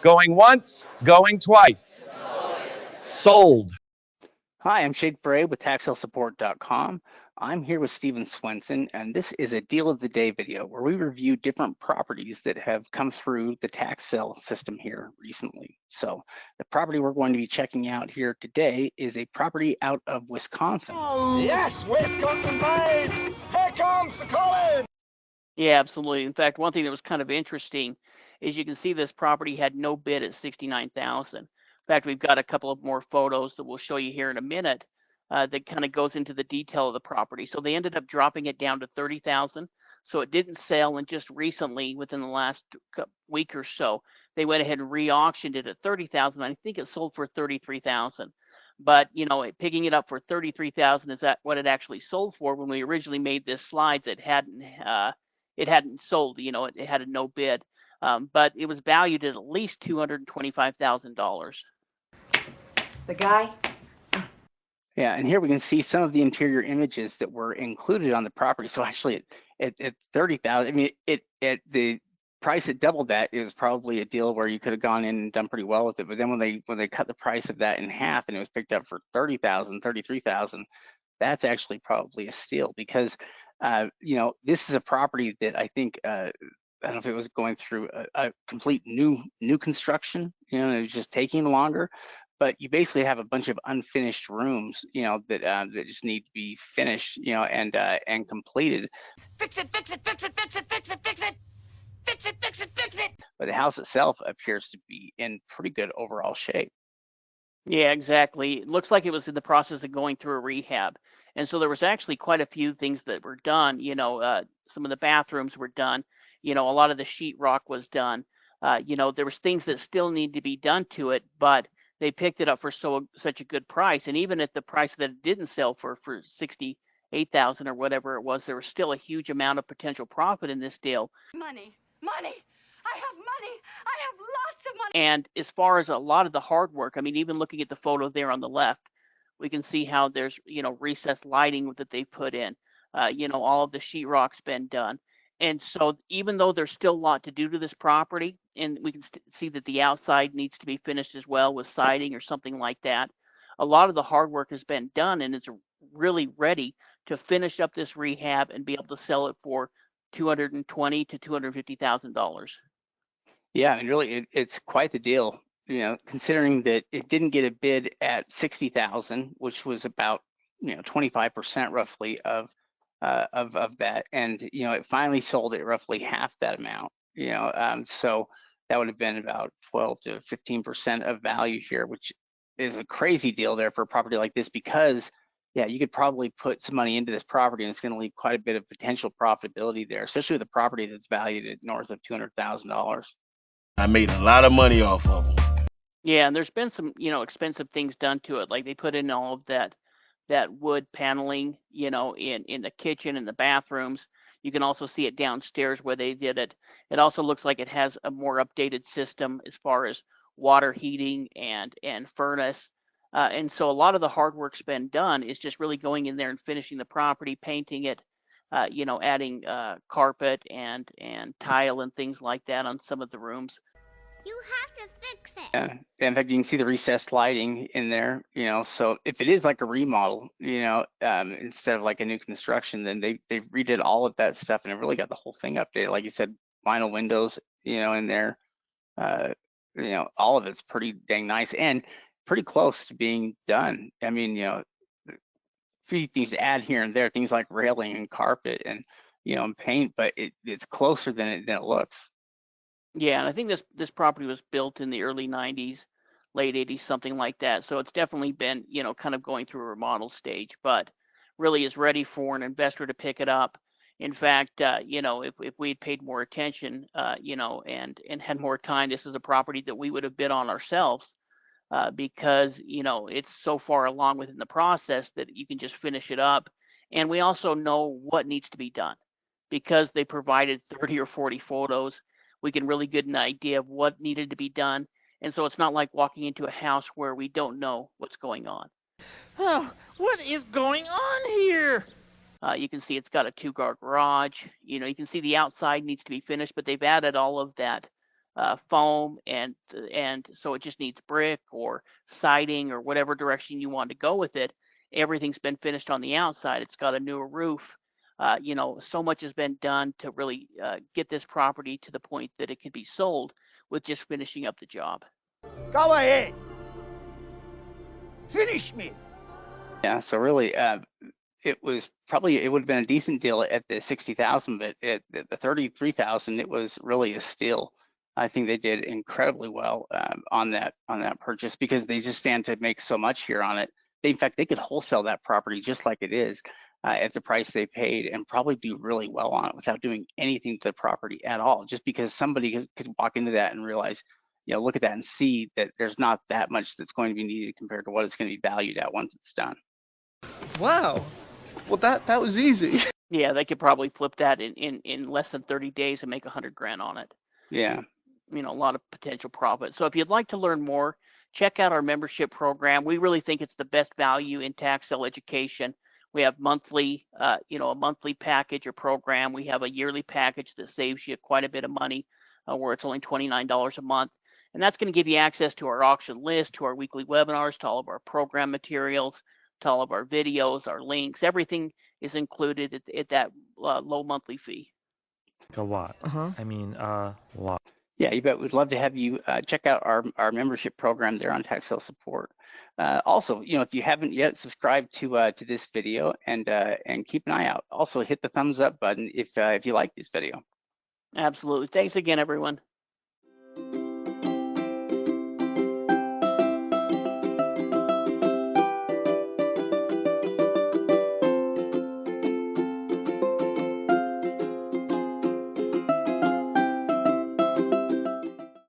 Going once, going twice. Sold. Hi, I'm Ferre with TaxSaleSupport.com. I'm here with Swenson, and this is a Deal of the Day video where we review different properties that have come through the tax sale system here recently. So the property we're going to be checking out here today is a property out of Wisconsin. Oh, yes, Wisconsin babes! Here comes the Colin! Yeah, absolutely. In fact, one thing that was kind of interesting is you can see this property had no bid at $69,000. In fact, we've got a couple of more photos that we'll show you here in a minute that kind of goes into the detail of the property. So they ended up dropping it down to $30,000. So it didn't sell, and just recently, within the last week or so, they went ahead and re-auctioned it at $30,000. I think it sold for $33,000. But picking it up for $33,000 is that what it actually sold for? When we originally made this slides, it hadn't sold, it had a no bid, but it was valued at least $225,000. The guy? Yeah, and here we can see some of the interior images that were included on the property. So actually at 30,000, I mean, the price at doubled that, it was probably a deal where you could have gone in and done pretty well with it. But then when they cut the price of that in half and it was picked up for 30,000, 33,000, that's actually probably a steal, because this is a property that I think I don't know if it was going through a complete new construction, it was just taking longer. But you basically have a bunch of unfinished rooms, that just need to be finished, and completed. Fix it, fix it, fix it, fix it, fix it, fix it. Fix it, fix it, fix it. But the house itself appears to be in pretty good overall shape. Yeah, exactly. It looks like it was in the process of going through a rehab. And so there was actually quite a few things that were done. Some of the bathrooms were done. A lot of the sheetrock was done. There was things that still need to be done to it, but they picked it up for such a good price. And even at the price that it didn't sell for 68,000 or whatever it was, there was still a huge amount of potential profit in this deal. Money, money. I have money. I have lots of money. And as far as a lot of the hard work, I mean, even looking at the photo there on the left, we can see how there's, recessed lighting that they put in. All of the sheetrock's been done. And so even though there's still a lot to do to this property, and we can see that the outside needs to be finished as well with siding or something like that, a lot of the hard work has been done, and it's really ready to finish up this rehab and be able to sell it for $220,000 to $250,000. Yeah, and really, it's quite the deal, considering that it didn't get a bid at 60,000, which was about 25% roughly of that, and it finally sold at roughly half that amount. So that would have been about 12 to 15% of value here, which is a crazy deal there for a property like this, because you could probably put some money into this property and it's going to leave quite a bit of potential profitability there, especially with a property that's valued at north of $200,000. I made a lot of money off of them. Yeah, and there's been some, expensive things done to it. Like they put in all of that wood paneling, in the kitchen and the bathrooms. You can also see it downstairs where they did it. It also looks like it has a more updated system as far as water heating and furnace. And so a lot of the hard work's been done. Is just really going in there and finishing the property, painting it, adding carpet and tile and things like that on some of the rooms. You have to fix it. Yeah, in fact, you can see the recessed lighting in there, so if it is like a remodel, instead of like a new construction, then they redid all of that stuff and it really got the whole thing updated. Like you said, vinyl windows, in there, all of it's pretty dang nice and pretty close to being done. I mean, a few things to add here and there, things like railing and carpet and, and paint, but it's closer than it looks. Yeah, and I think this property was built in the early 90s, late 80s, something like that. So it's definitely been, kind of going through a remodel stage, but really is ready for an investor to pick it up. In fact, if we had paid more attention, and had more time, this is a property that we would have bid on ourselves, because, it's so far along within the process that you can just finish it up. And we also know what needs to be done because they provided 30 or 40 photos. We can really get an idea of what needed to be done. And so it's not like walking into a house where we don't know what's going on. Oh, what is going on here? You can see it's got a 2-car garage. You can see the outside needs to be finished, but they've added all of that foam, and so it just needs brick or siding or whatever direction you want to go with it. Everything's been finished on the outside. It's got a newer roof. You know, so much has been done to really get this property to the point that it can be sold with just finishing up the job. Go ahead. Finish me. Yeah, so really, it would have been a decent deal at the 60,000, but at the 33,000, it was really a steal. I think they did incredibly well on that purchase, because they just stand to make so much here on it. In fact, they could wholesale that property just like it is at the price they paid, and probably do really well on it without doing anything to the property at all, just because somebody could walk into that and realize, you know, look at that and see that there's not that much that's going to be needed compared to what it's going to be valued at once it's done. Wow. Well, that was easy. Yeah, they could probably flip that in less than 30 days and make 100 grand on it. Yeah. You know, a lot of potential profit. So if you'd like to learn more, check out our membership program. We really think it's the best value in tax sale education. We have monthly, a monthly package or program. We have a yearly package that saves you quite a bit of money, where it's only $29 a month. And that's going to give you access to our auction list, to our weekly webinars, to all of our program materials, to all of our videos, our links. Everything is included at that low monthly fee. A lot. I mean, a lot. Yeah, you bet. We'd love to have you check out our membership program there on Tax Sale Support. Also, you know, if you haven't yet, subscribe to this video, and keep an eye out. Also, hit the thumbs up button if you like this video. Absolutely. Thanks again, everyone.